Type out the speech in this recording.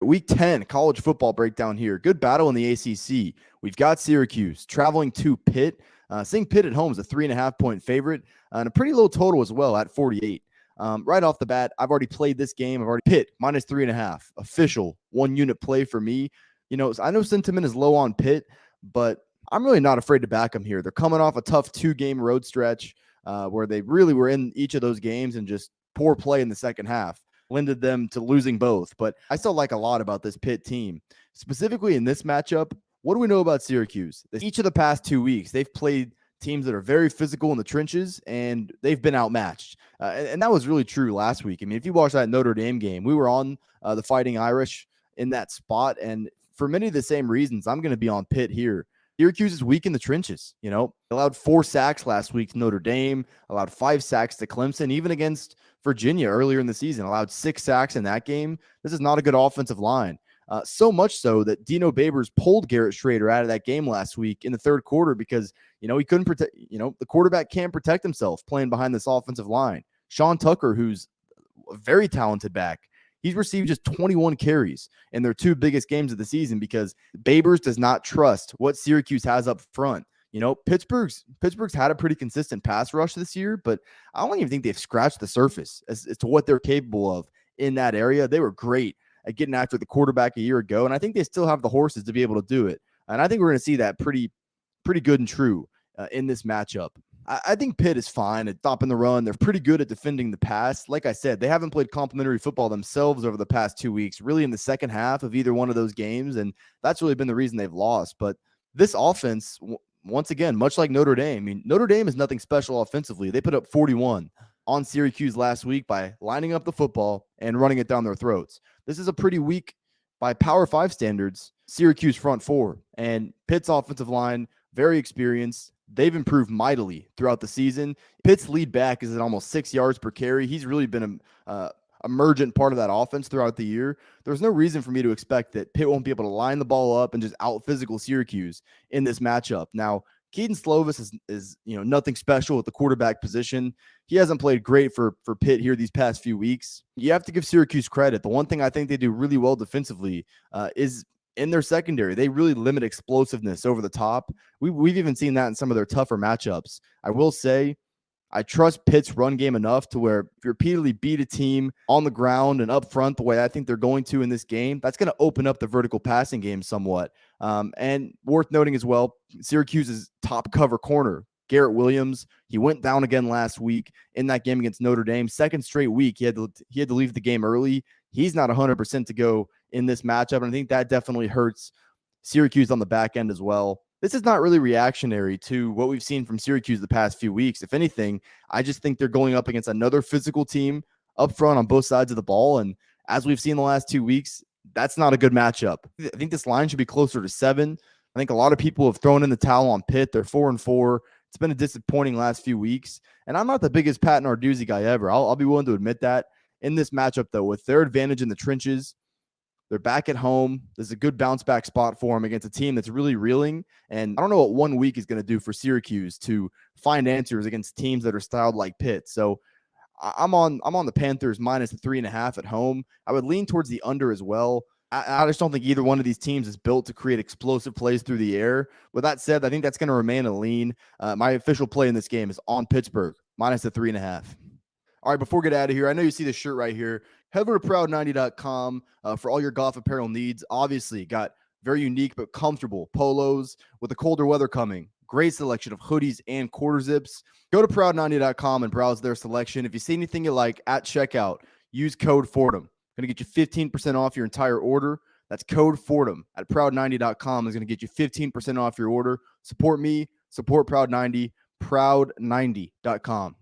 Week 10 college football breakdown here. Good battle in the ACC. We've got Syracuse traveling to Pitt. Seeing Pitt at home is a 3.5-point favorite and a pretty low total as well at 48. Right off the bat, I've already played this game. I've already Pitt minus 3.5. Official 1-unit play for me. I know sentiment is low on Pitt, but I'm really not afraid to back them here. They're coming off a tough 2-game road stretch where they really were in each of those games and just poor play in the second half lended them to losing both. But I still like a lot about this Pitt team. Specifically in this matchup, what do we know about Syracuse? Each of the past 2 weeks, they've played teams that are very physical in the trenches, and they've been outmatched. And that was really true last week. I mean, if you watch that Notre Dame game, we were on the Fighting Irish in that spot. And for many of the same reasons, I'm going to be on Pitt here. Syracuse is weak in the trenches. Allowed 4 sacks last week to Notre Dame, allowed 5 sacks to Clemson, even against Virginia earlier in the season, allowed 6 sacks in that game. This is not a good offensive line. So much so that Dino Babers pulled Garrett Schrader out of that game last week in the third quarter because, he couldn't protect, the quarterback can't protect himself playing behind this offensive line. Sean Tucker, who's a very talented back, he's received just 21 carries in their 2 biggest games of the season because Babers does not trust what Syracuse has up front. Pittsburgh's had a pretty consistent pass rush this year, but I don't even think they've scratched the surface as to what they're capable of in that area. They were great at getting after the quarterback a year ago, and I think they still have the horses to be able to do it. And I think we're going to see that pretty good and true in this matchup. I think Pitt is fine at stopping the run. They're pretty good at defending the pass. Like I said, they haven't played complimentary football themselves over the past 2 weeks, really in the second half of either one of those games, and that's really been the reason they've lost. But this offense, once again, much like Notre Dame, Notre Dame is nothing special offensively. They put up 41 on Syracuse last week by lining up the football and running it down their throats. This is a pretty weak, by Power 5 standards, Syracuse front 4. And Pitt's offensive line, very experienced. They've improved mightily throughout the season. Pitt's lead back is at almost 6 yards per carry. He's really been a emergent part of that offense throughout the year. There's no reason for me to expect that Pitt won't be able to line the ball up and just out physical Syracuse in this matchup. Now, Keaton Slovis is nothing special at the quarterback position. He hasn't played great for Pitt here these past few weeks. You have to give Syracuse credit. The one thing I think they do really well defensively is in their secondary. They really limit explosiveness over the top. We've even seen that in some of their tougher matchups. I will say, I trust Pitt's run game enough to where if you repeatedly beat a team on the ground and up front the way I think they're going to in this game, that's going to open up the vertical passing game somewhat. And worth noting as well, Syracuse's top cover corner, Garrett Williams, he went down again last week in that game against Notre Dame. Second straight week, he had to leave the game early. He's not 100% to go in this matchup, and I think that definitely hurts Syracuse on the back end as well. This is not really reactionary to what we've seen from Syracuse the past few weeks. If anything, I just think they're going up against another physical team up front on both sides of the ball. And as we've seen the last 2 weeks, that's not a good matchup. I think this line should be closer to 7. I think a lot of people have thrown in the towel on Pitt. They're 4-4. It's been a disappointing last few weeks. And I'm not the biggest Pat Narduzzi guy ever. I'll be willing to admit that. In this matchup, though, with their advantage in the trenches, they're back at home. There's a good bounce back spot for them against a team that's really reeling. And I don't know what 1 week is going to do for Syracuse to find answers against teams that are styled like Pitt. So I'm on the Panthers minus 3.5 at home. I would lean towards the under as well. I just don't think either one of these teams is built to create explosive plays through the air. With that said, I think that's going to remain a lean. My official play in this game is on Pittsburgh minus 3.5. All right, before we get out of here, I know you see this shirt right here. Head over to proud90.com for all your golf apparel needs. Obviously, got very unique but comfortable polos with the colder weather coming. Great selection of hoodies and quarter zips. Go to proud90.com and browse their selection. If you see anything you like at checkout, use code Fordham. Going to get you 15% off your entire order. That's code Fordham at proud90.com is going to get you 15% off your order. Support me, support Proud90, proud90.com.